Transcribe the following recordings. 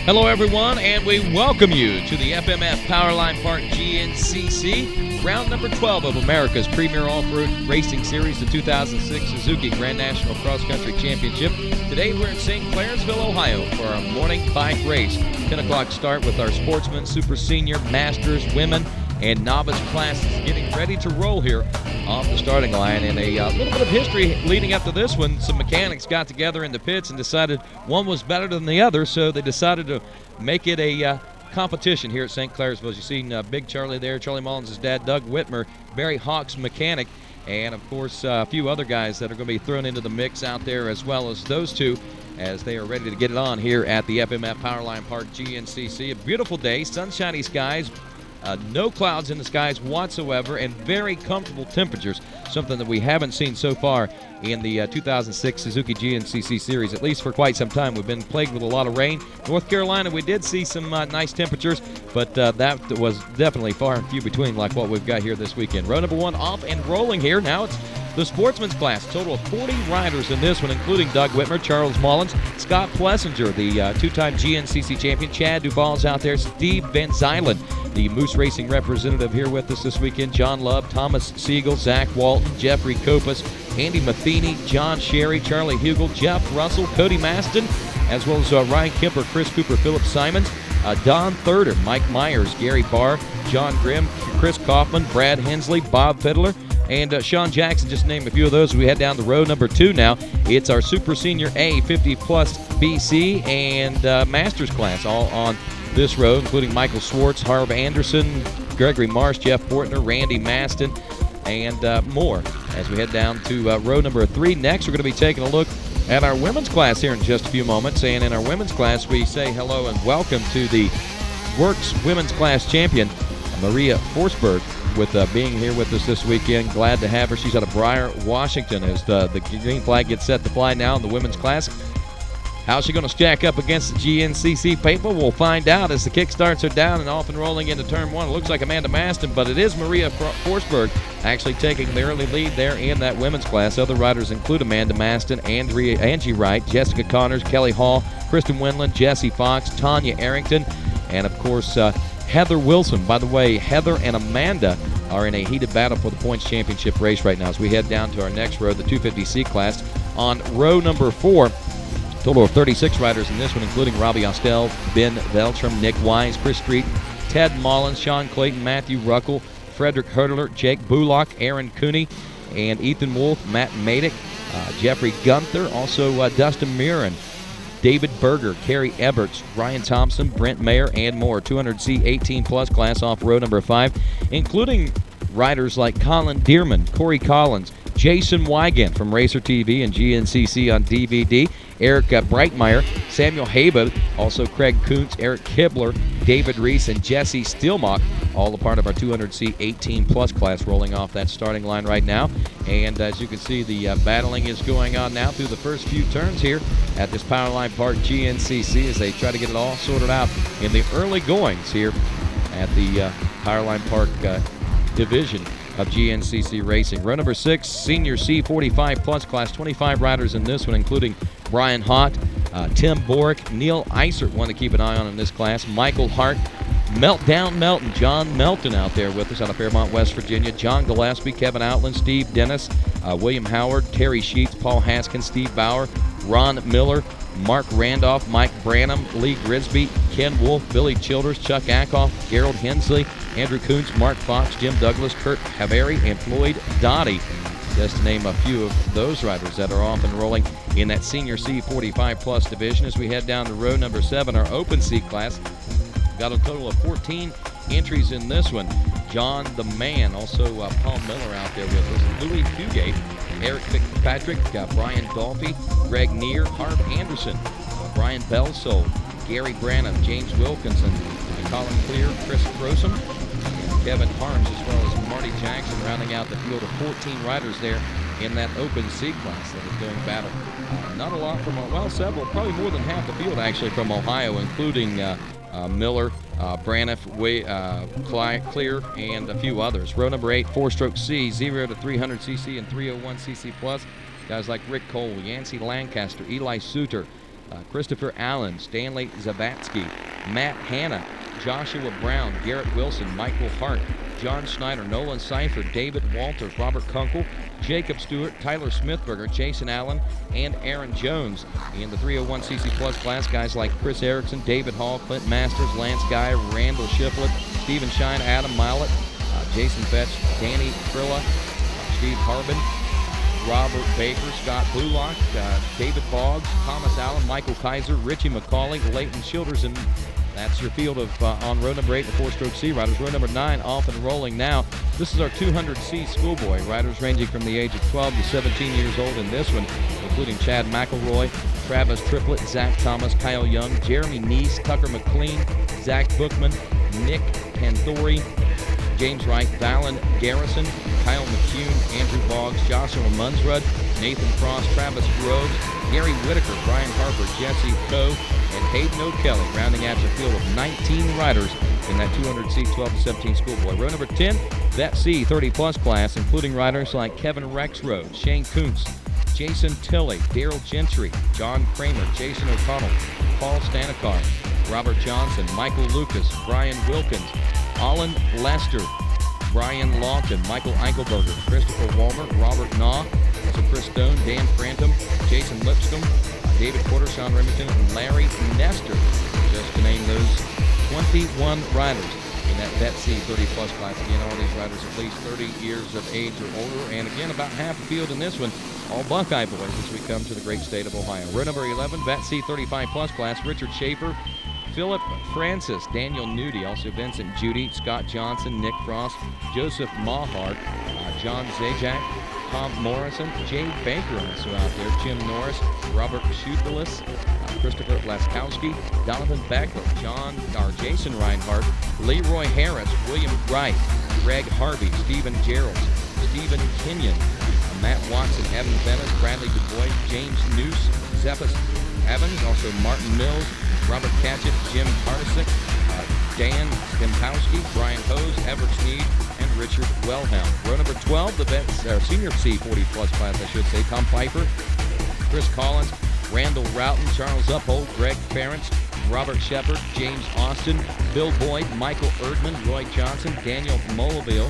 Hello, everyone, and we welcome you to the FMF Powerline Park GNCC, round number 12 of America's premier off-road racing series, the 2006 Suzuki Grand National Cross Country Championship. Today, we're in St. Clairsville, Ohio, for our morning bike race. 10 o'clock start with our sportsmen, super senior, masters, women, and novice classes getting ready to roll here off the starting line. And a little bit of history leading up to this one. Some mechanics got together in the pits and decided one was better than the other, so they decided to make it a competition here at St. Clairsville. As you've seen Big Charlie there, Charlie Mullins' dad, Doug Whitmer, Barry Hawk's mechanic, and of course a few other guys that are going to be thrown into the mix out there, as well as those two, as they are ready to get it on here at the FMF Powerline Park GNCC. A beautiful day, sunshiny skies, no clouds in the skies whatsoever, and very comfortable temperatures, something that we haven't seen so far in the 2006 Suzuki GNCC series, at least for quite some time. We've been plagued with a lot of rain. North Carolina, we did see some nice temperatures, but that was definitely far and few between like what we've got here this weekend. Row number one off and rolling here. Now it's the sportsman's class. Total of 40 riders in this one, including Doug Whitmer, Charles Mullins, Scott Plessinger, the two-time GNCC champion. Chad Duvall's out there. Steve Van Zylen, the Moose Racing representative, here with us this weekend. John Love, Thomas Siegel, Zach Walton, Jeffrey Copas, Andy Matheny, John Sherry, Charlie Hugel, Jeff Russell, Cody Maston, as well as Ryan Kemper, Chris Cooper, Philip Simons, Don Thurder, Mike Myers, Gary Barr, John Grimm, Chris Kaufman, Brad Hensley, Bob Fiddler, and Sean Jackson, just to name a few of those. We head down to row number two now. It's our Super Senior A 50-plus BC and Masters class, all on this row, including Michael Swartz, Harv Anderson, Gregory Marsh, Jeff Portner, Randy Maston, and more as we head down to row number three. Next, we're going to be taking a look at our women's class here in just a few moments. And in our women's class, we say hello and welcome to the Works Women's Class Champion, Maria Forsberg, with being here with us this weekend. Glad to have her. She's out of Briar, Washington, as the green flag gets set to fly now in the women's class. How's she going to stack up against the GNCC people? We'll find out as the kickstarts are down and off and rolling into turn one. It looks like Amanda Maston, but it is Maria Forsberg actually taking the early lead there in that women's class. Other riders include Amanda Maston, Angie Wright, Jessica Connors, Kelly Hall, Kristen Winland, Jessie Fox, Tanya Arrington, and of course Heather Wilson. By the way, Heather and Amanda are in a heated battle for the points championship race right now as we head down to our next row, the 250C class. On row number four, total of 36 riders in this one, including Robbie Ostel, Ben Veltram, Nick Wise, Chris Street, Ted Mullins, Sean Clayton, Matthew Ruckel, Frederick Hurdler, Jake Bullock, Aaron Cooney, and Ethan Wolf, Matt Madick, Jeffrey Gunther, also Dustin Murin, David Berger, Kerry Eberts, Ryan Thompson, Brent Mayer, and more. 200C 18-plus class off row number 5, including riders like Colin Dearman, Corey Collins, Jason Wygant from Racer TV and GNCC on DVD, Eric Breitmeyer, Samuel Habe, also Craig Kuntz, Eric Kibler, David Reese, and Jesse Steelmock, all a part of our 200C 18-plus class, rolling off that starting line right now. And as you can see, the battling is going on now through the first few turns here at this Powerline Park GNCC as they try to get it all sorted out in the early goings here at the Powerline Park division of GNCC Racing. Row number 6, Senior C 45-plus class, 25 riders in this one, including Brian Hott, Tim Borick, Neil Eisert, one to keep an eye on in this class, Michael Hart, Meltdown Melton, John Melton out there with us out of Fairmont, West Virginia, John Gillespie, Kevin Outland, Steve Dennis, William Howard, Terry Sheets, Paul Haskins, Steve Bauer, Ron Miller, Mark Randolph, Mike Branham, Lee Grisby, Ken Wolf, Billy Childers, Chuck Ackoff, Gerald Hensley, Andrew Kuntz, Mark Fox, Jim Douglas, Kurt Haveri, and Floyd Dottie, just to name a few of those riders that are off and rolling in that Senior C 45-plus division. As we head down to row number 7, our Open C class, got a total of 14 entries in this one. John the Man, also Paul Miller out there with us, Louis Fugate, Eric Fitzpatrick, Brian Dolphy, Greg Neer, Harv Anderson, Brian Belsole, Gary Branham, James Wilkinson, Colin Clear, Chris Crosum, and Kevin Harms, as well as Marty Jackson, rounding out the field of 14 riders there in that Open C class that is doing battle. Not a lot from, well, several, probably more than half the field actually from Ohio, including Miller, Braniff, Clear, and a few others. Row number 8, 4-stroke C, 0 to 300cc and 301cc plus. Guys like Rick Cole, Yancey Lancaster, Eli Suter, Christopher Allen, Stanley Zavatsky, Matt Hanna, Joshua Brown, Garrett Wilson, Michael Hart, John Schneider, Nolan Seifert, David Walters, Robert Kunkel, Jacob Stewart, Tyler Smithberger, Jason Allen, and Aaron Jones. In the 301cc plus class, guys like Chris Erickson, David Hall, Clint Masters, Lance Guy, Randall Shiflett, Stephen Shine, Adam Milet, Jason Fetch, Danny Trilla, Steve Harbin, Robert Baker, Scott Blulock, David Boggs, Thomas Allen, Michael Kaiser, Richie McCauley, Leighton Childers, and that's your field of on row number 8, the 4-stroke C riders. Row number 9 off and rolling now. This is our 200C schoolboy riders ranging from the age of 12 to 17 years old in this one, including Chad McElroy, Travis Triplett, Zach Thomas, Kyle Young, Jeremy Neese, Tucker McLean, Zach Bookman, Nick Panthori, James Wright, Valen Garrison, Kyle McCune, Andrew Boggs, Joshua Munsrud, Nathan Frost, Travis Groves, Gary Whitaker, Brian Harper, Jesse Coe, and Hayden O'Kelly, rounding out your field of 19 riders in that 200C 12 to 17 schoolboy. Row number 10, that C 30-plus class, including riders like Kevin Rexroad, Shane Kuntz, Jason Tilley, Daryl Gentry, John Kramer, Jason O'Connell, Paul Stanikar, Robert Johnson, Michael Lucas, Brian Wilkins, Alan Lester, Brian Lawton, Michael Eichelberger, Christopher Walmer, Robert Naw, also Chris Stone, Dan Frantum, Jason Lipscomb, David Porter, Sean Remington, and Larry Nestor, just to name those 21 riders in that Vet C 30-plus class. Again, all these riders at least 30 years of age or older, and again, about half the field in this one, all Buckeye boys as we come to the great state of Ohio. Row number 11, Vet C 35-plus class, Richard Schaefer, Philip Francis, Daniel Nudie, also Vincent Judy, Scott Johnson, Nick Frost, Joseph Mahart, John Zajac, Tom Morrison, Jay Baker also out there, Jim Norris, Robert Schuterlis, Christopher Laskowski, Donovan Beckler, Jason Reinhardt, Leroy Harris, William Wright, Greg Harvey, Stephen Gerald, Stephen Kenyon, Matt Watson, Evan Venice, Bradley DuBois, James Noose, Zephas Evans, also Martin Mills, Robert Catchett, Jim Hartesick, Dan Stimpowski, Brian Hose, Everett Sneed, and Richard Wellhelm. Row number 12, the senior C 40-plus class, I should say, Tom Piper, Chris Collins, Randall Roughton, Charles Uphold, Greg Ferentz, Robert Shepard, James Austin, Bill Boyd, Michael Erdman, Roy Johnson, Daniel Molaville,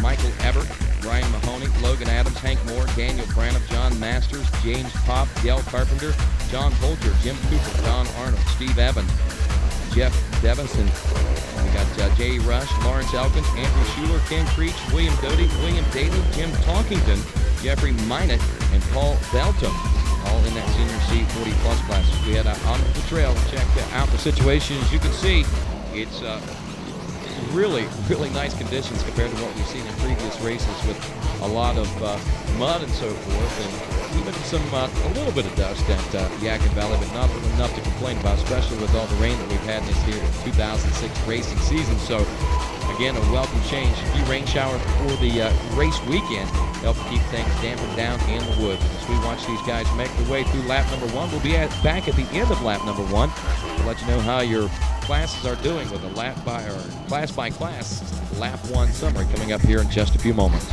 Michael Everett, Ryan Mahoney, Logan Adams, Hank Moore, Daniel Branham, John Masters, James Pop, Dale Carpenter, John Holger, Jim Cooper, Don Arnold, Steve Evans, Jeff Devison. We got Jay Rush, Lawrence Elkins, Andrew Schuler, Ken Creech, William Doty, William Daly, Jim Talkington, Jeffrey Minot, and Paul Belton, all in that senior C 40-plus class. We head out onto the trail to check out the situation. As you can see, it's really, really nice conditions compared to what we've seen in previous races with a lot of mud and so forth, and even some a little bit of dust at Yadkin Valley, but not enough to complain about, especially with all the rain that we've had this here 2006 racing season. So again, a welcome change. A few rain showers before the race weekend help keep things dampened down in the woods. As we watch these guys make their way through lap number 1, we'll be back at the end of lap number 1 to let you know how your classes are doing with a class by class lap 1 summary coming up here in just a few moments.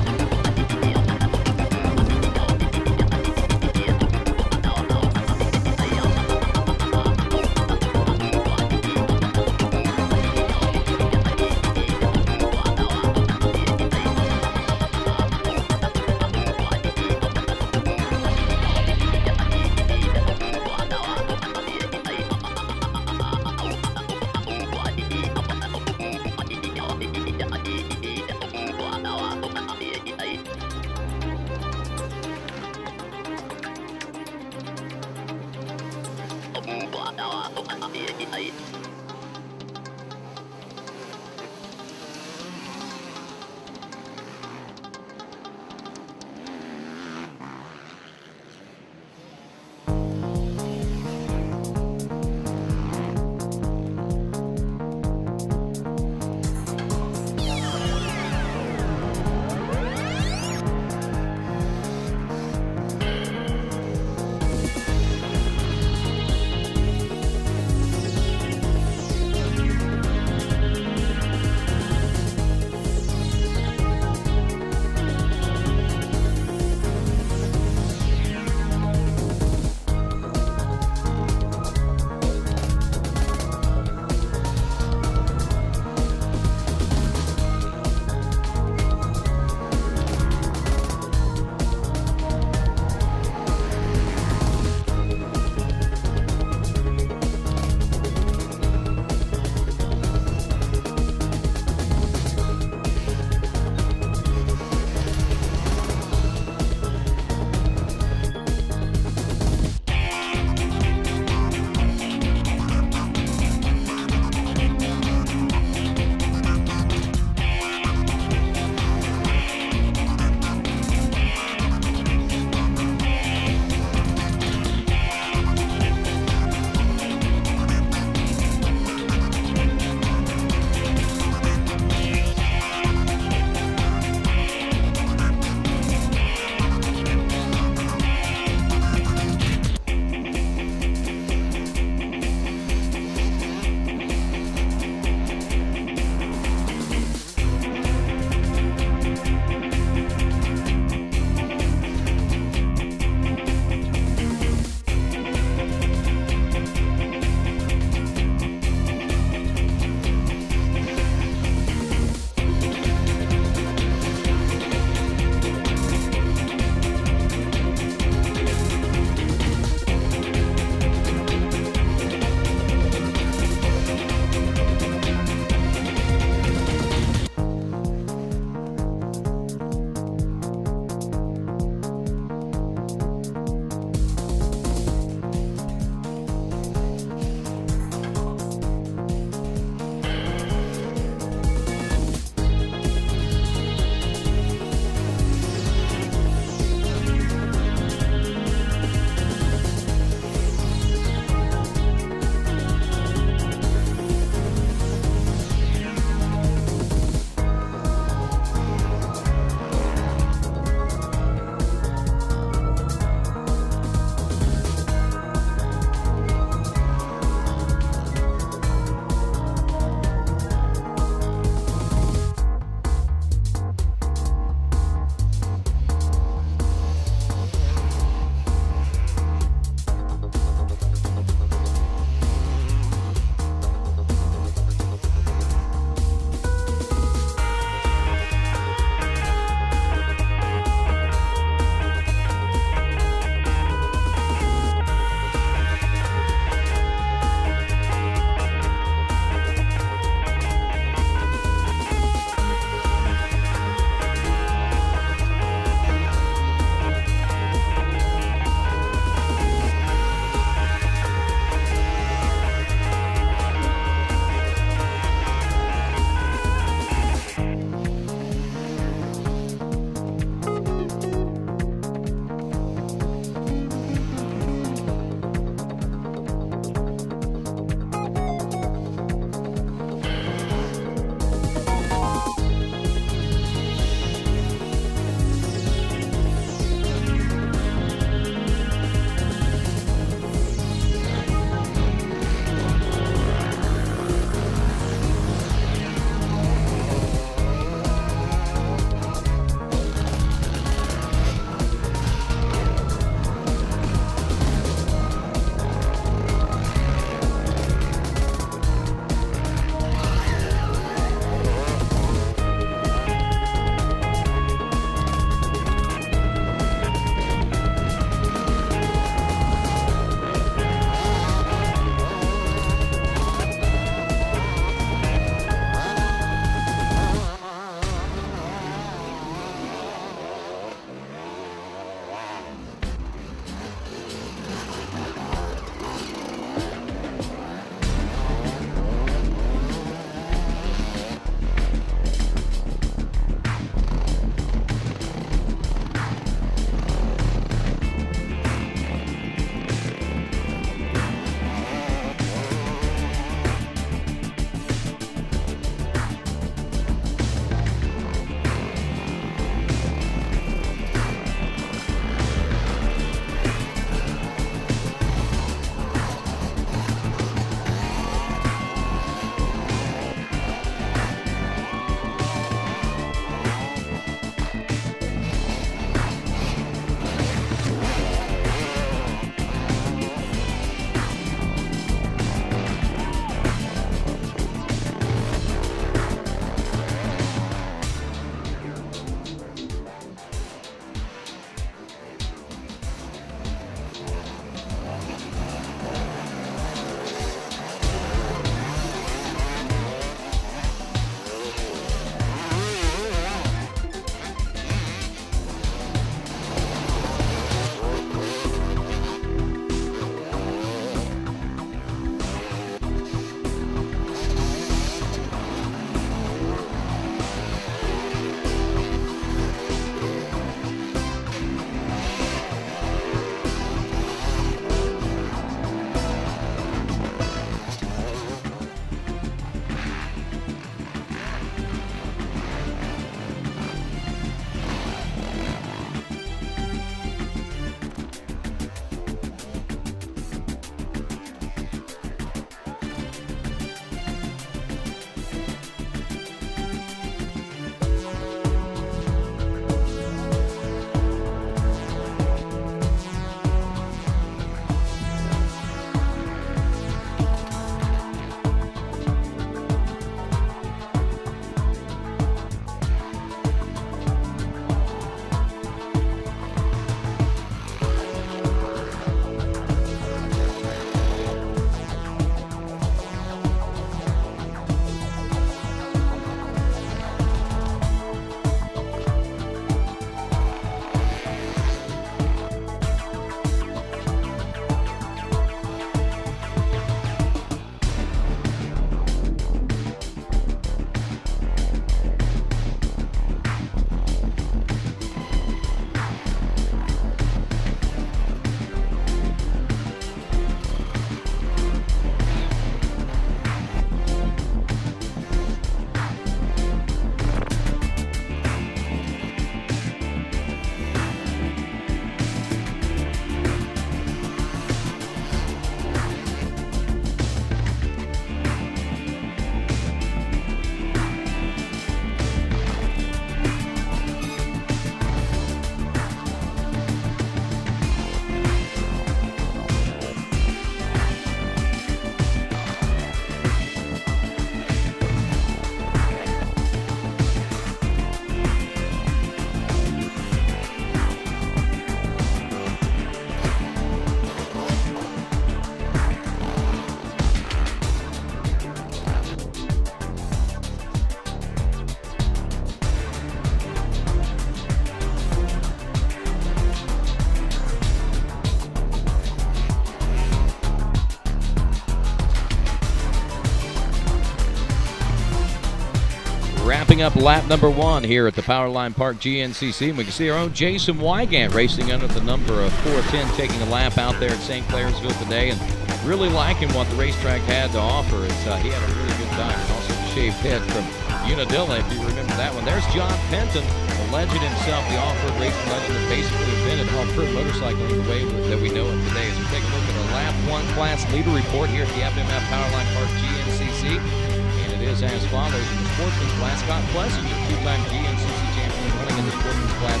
wrapping up lap number 1 here at the Powerline Park GNCC. And we can see our own Jason Wygant racing under the number of 410, taking a lap out there at St. Clairsville today, and really liking what the racetrack had to offer. He had a really good time, and also the shaved head from Unadilla, if you remember that one. There's John Penton, the legend himself, the off-road racing legend that basically invented off-road motorcycling the way that we know it today. As we take a look at our lap 1 class leader report here at the FMF Powerline Park GNCC. And it is as follows. In the sportsman's class, Scott Plessinger, 2-time GNCC champion, running in the sportsman's class,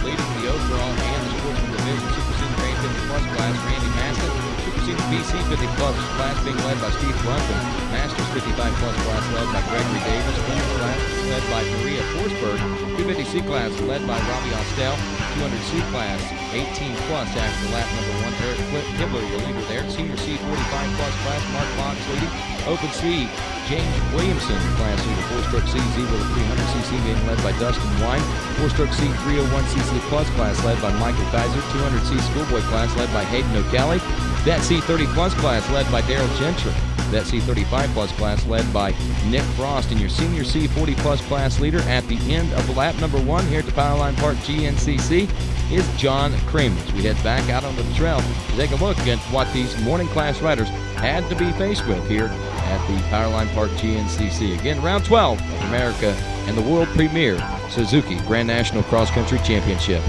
leading the overall and the sportsman division. Super Senior Grade 50 Plus class, Randy Maston. Super Senior BC 50 Plus class being led by Steve Brunton. Masters 55 Plus class led by Gregory Davis. Winter class led by Maria Forsberg. 250C class led by Robbie Ostel. 200C class 18 Plus after lap number 1. Eric Kibler, the leader there. Senior C 45 Plus class, Mark Fox leading. Open C, James Williamson, class leader. 4-stroke CZ with a 300cc being led by Dustin Wine. 4-stroke C 301cc Plus class led by Michael Kaiser. 200C schoolboy class led by Hayden O'Kelly. That C30 Plus class led by Daryl Gentry. That C35 Plus class led by Nick Frost. And your senior C40 Plus class leader at the end of lap number 1 here at the Powerline Park GNCC is John Cream. As we head back out onto the trail to take a look at what these morning class riders had to be faced with here at the Powerline Park GNCC. Again, round 12 of America and the world premier Suzuki Grand National Cross Country Championship.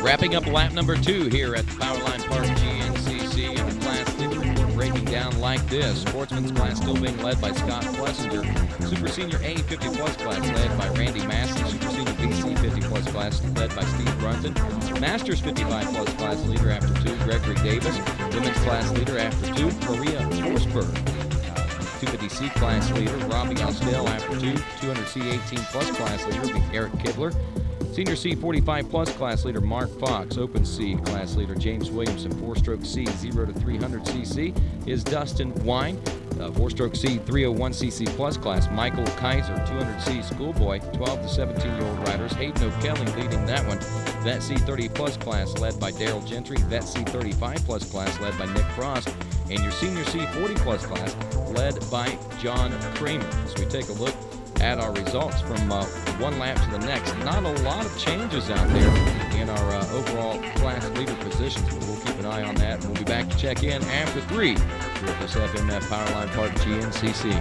Wrapping up lap number 2 here at the Powerline Park GNCC in the class leader. We're breaking down like this. Sportsman's class still being led by Scott Plessinger. Super Senior A 50 plus class led by Randy Massey. Super Senior BC 50 plus class led by Steve Brunton. Masters 55 plus class leader after 2, Gregory Davis. Women's class leader after 2, Maria Forsberg. 250C class leader, Robbie Austell after 2. 200C 18 plus class leader, Eric Kibler. Senior C 45 plus class leader, Mark Fox. Open C class leader, James Williamson. 4-stroke C 0 to 300cc is Dustin Wine. 4-stroke C 301cc plus class, Michael Kaiser. 200C schoolboy, 12 to 17-year-old riders. Hayden O'Kelly leading that one. Vet C 30 plus class led by Daryl Gentry. Vet C 35 plus class led by Nick Frost. And your Senior C 40 plus class led by John Kramer. As we take a look at our results from one lap to the next. Not a lot of changes out there in our overall class leader positions, but we'll keep an eye on that. We'll be back to check in after 3 here at this FMF Powerline Park GNCC.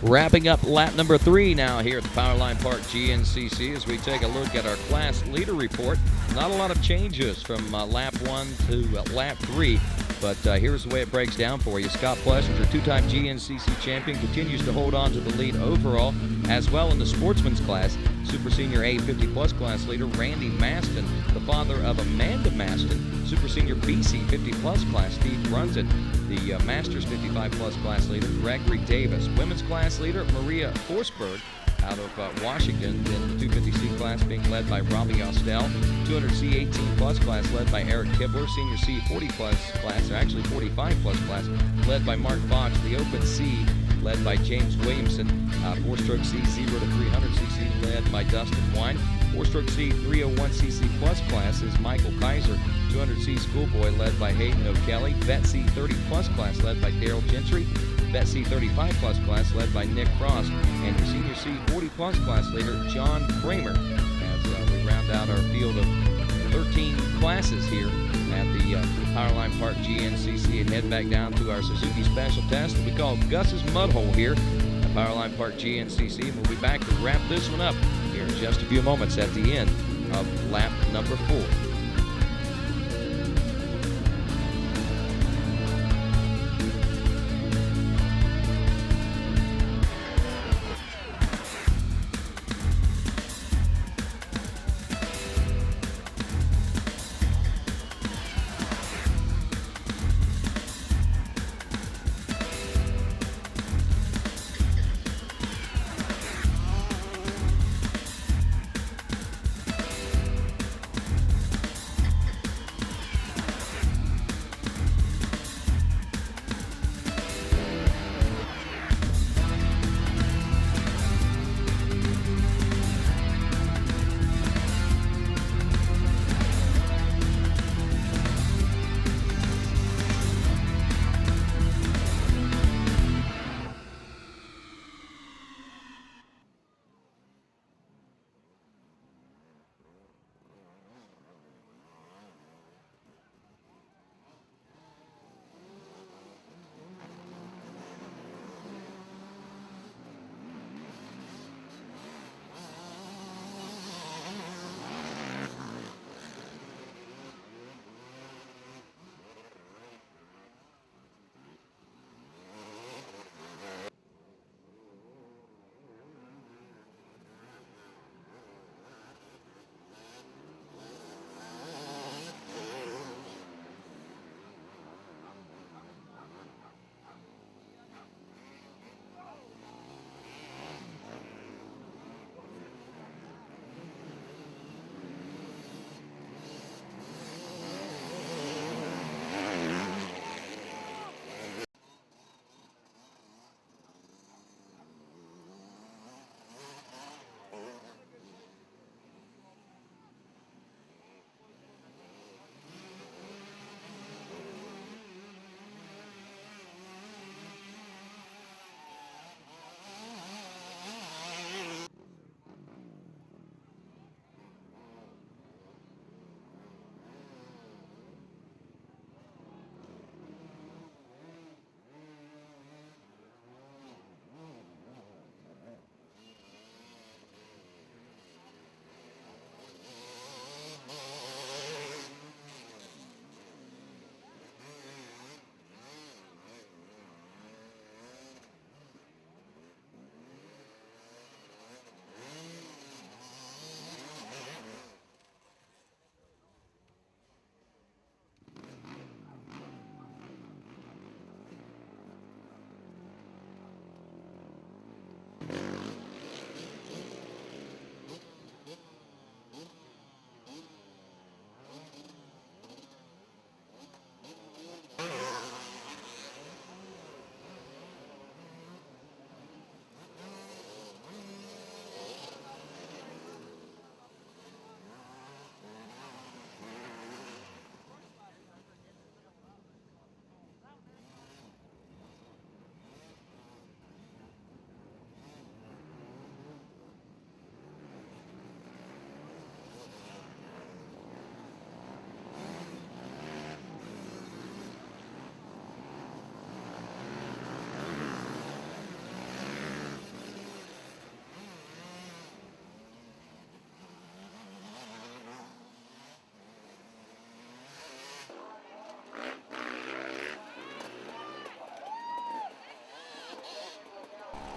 Wrapping up lap number 3 now here at the Powerline Park GNCC as we take a look at our class leader report. Not a lot of changes from lap 1 to lap 3, but here's the way it breaks down for you. Scott Plessinger, two-time GNCC champion, continues to hold on to the lead overall, as well in the sportsman's class. Super Senior A 50-plus class leader Randy Maston, the father of Amanda Maston. Super Senior BC 50-plus class Steve Brunson. The Masters 55-plus class leader Gregory Davis. Women's class leader Maria Forsberg out of Washington, in the 250C class being led by Robbie Ostel. 200C 18-plus class led by Eric Kibler. Senior C 40-plus class, or actually 45-plus class, led by Mark Fox. The Open C led by James Williamson. 4-stroke C 0 to 300cc led by Dustin Wine. 4-stroke C 301cc plus class is Michael Kaiser. 200C schoolboy led by Hayden O'Kelly. Vet C 30-plus class led by Daryl Gentry. Vet C 35-plus class led by Nick Cross. And your Senior C 40-plus class leader John Kramer, as we round out our field of 13 classes here at the Powerline Park GNCC and head back down to our Suzuki Special Test that we call Gus's Mudhole here at Powerline Park GNCC. And we'll be back to wrap this one up here in just a few moments at the end of lap number 4.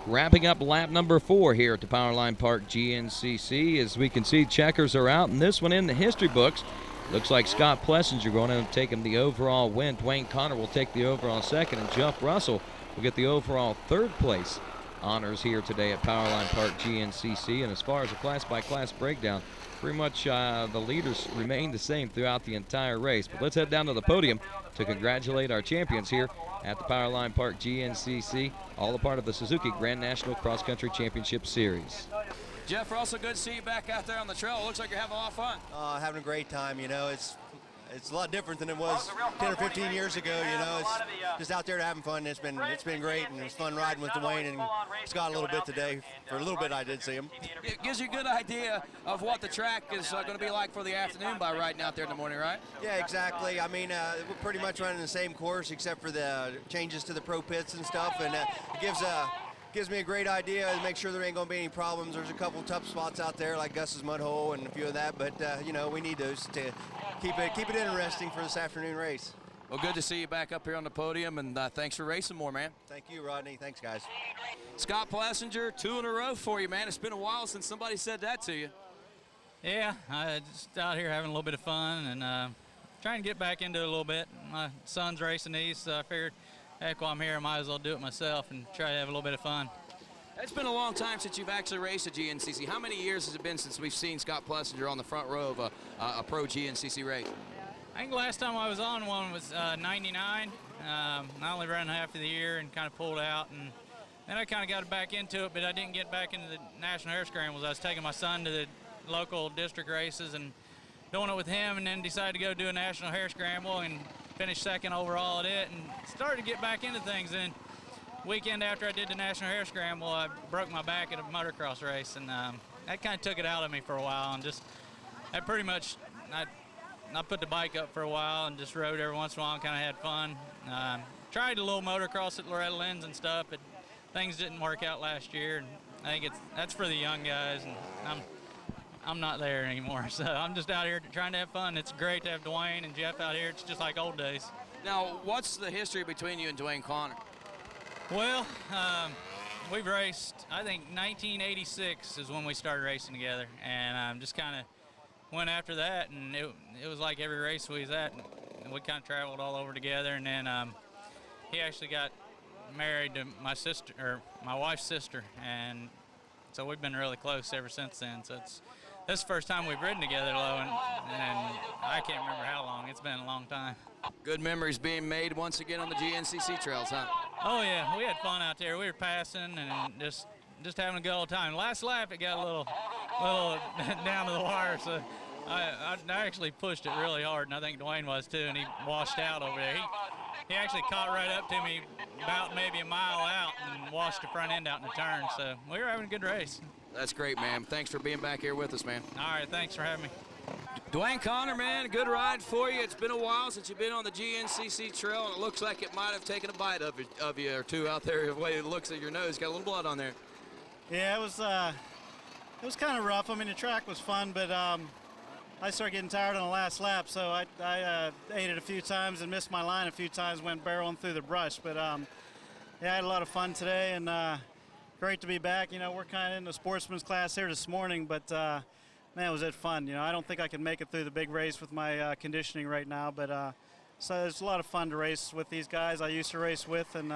Wrapping up lap number 4 here at the Powerline Park GNCC. As we can see, checkers are out, and this one in the history books. Looks like Scott Plessinger going to take him the overall win. Dwayne Connor will take the overall second, and Jeff Russell will get the overall third place honors here today at Powerline Park GNCC. And as far as the class-by-class breakdown, pretty much the leaders remain the same throughout the entire race. But let's head down to the podium to congratulate our champions here at the Powerline Park GNCC, all a part of the Suzuki Grand National Cross Country Championship Series. Jeff Russell, good to see you back out there on the trail. It looks like you're having a lot of fun. Having a great time, you know. It's a lot different than it was 10 or 15 years ago, you know. It's just out there having fun. It's been great, and it's fun riding with Dwayne and Scott a little bit today. For a little bit, I did see him. It gives you a good idea of what the track is going to be like for the afternoon by riding out there in the morning, right? Yeah, exactly. I mean, we're pretty much running the same course except for the changes to the pro pits and stuff, and it gives me a great idea to make sure there ain't going to be any problems. There's a couple tough spots out there like Gus's mud hole and a few of that, but you know, we need those to keep it interesting for this afternoon race. Well, good to see you back up here on the podium, and thanks for racing more, man. Thank you, Rodney. Thanks, guys. Scott Plessinger, 2 in a row for you, man. It's been a while since somebody said that to you. Yeah, I just out here having a little bit of fun and trying to get back into it a little bit. My son's racing these, so I figured, heck, while I'm here, I might as well do it myself and try to have a little bit of fun. It's been a long time since you've actually raced a GNCC. How many years has it been since we've seen Scott Plessinger on the front row of a pro GNCC race? I think the last time I was on one was 99. I only ran half of the year and kind of pulled out, and then I kind of got back into it, but I didn't get back into the National Hare Scrambles. I was taking my son to the local district races and doing it with him, and then decided to go do a National Hare Scramble and finished second overall at it, and started to get back into things. And weekend after I did the National Hare Scramble, I broke my back at a motocross race, and that kind of took it out of me for a while, and just I pretty much I put the bike up for a while and just rode every once in a while and kind of had fun. Tried a little motocross at Loretta Lynn's and stuff, but things didn't work out last year, and I think that's for the young guys, and I'm not there anymore, so I'm just out here trying to have fun. It's great to have Dwayne and Jeff out here. It's just like old days. Now, what's the history between you and Dwayne Connor? Well, we've raced, I think 1986 is when we started racing together, and just kind of went after that, and it was like every race we was at, and we kind of traveled all over together. And then he actually got married to my sister, or my wife's sister, and so we've been really close ever since then. So this is the first time we've ridden together, though, and I can't remember how long. It's been a long time. Good memories being made once again on the GNCC trails, huh? Oh yeah, we had fun out there. We were passing and just having a good old time. Last lap it got a little down to the wire, so I actually pushed it really hard, and I think Dwayne was too, and he washed out over there. He actually caught right up to me about maybe a mile out and washed the front end out in the turn, so we were having a good race. That's great, man. Thanks for being back here with us, man. All right, thanks for having me. Dwayne Connor, man, a good ride for you. It's been a while since you've been on the GNCC trail, and it looks like it might have taken a bite of you or two out there. The way it looks at your nose, got a little blood on there. Yeah, it was kind of rough. I mean, the track was fun, but I started getting tired on the last lap, so I ate it a few times and missed my line a few times, went barreling through the brush. But yeah, I had a lot of fun today, and great to be back. You know, we're kind of in the sportsman's class here this morning, but man, was it fun. You know, I don't think I can make it through the big race with my conditioning right now, but so it's a lot of fun to race with these guys I used to race with, and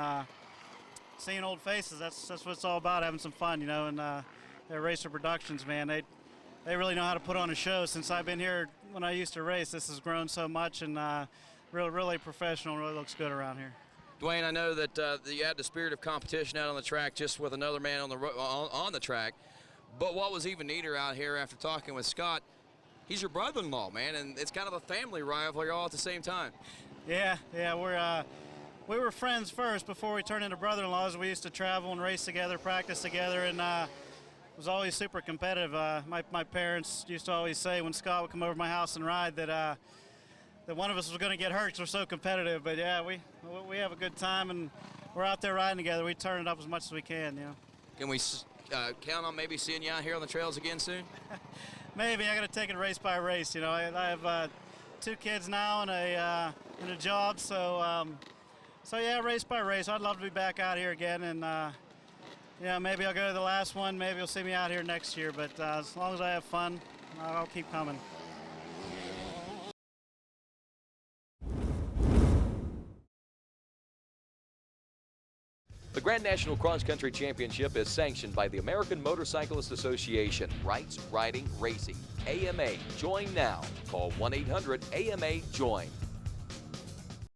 seeing old faces, that's what it's all about, having some fun, you know. And Racer Productions, man, they really know how to put on a show. Since I've been here when I used to race, this has grown so much, and really professional, really looks good around here. Dwayne, I know that you had the spirit of competition out on the track just with another man on the track, but what was even neater out here after talking with Scott, he's your brother-in-law, man, and it's kind of a family rivalry all at the same time. Yeah, we were friends first before we turned into brother-in-laws. We used to travel and race together, practice together, and was always super competitive. My parents used to always say when Scott would come over to my house and ride that one of us was going to get hurt because we're so competitive. But yeah, we have a good time, and we're out there riding together. We turn it up as much as we can, you know. Can we count on maybe seeing you out here on the trails again soon? Maybe. I got to take it race by race. You know, I have 2 kids now and a job, so yeah, race by race. I'd love to be back out here again, and Yeah, maybe I'll go to the last one. Maybe you'll see me out here next year. But as long as I have fun, I'll keep coming. The Grand National Cross Country Championship is sanctioned by the American Motorcyclist Association. Rights, Riding, Racing. AMA. Join now. Call 1-800-AMA-JOIN.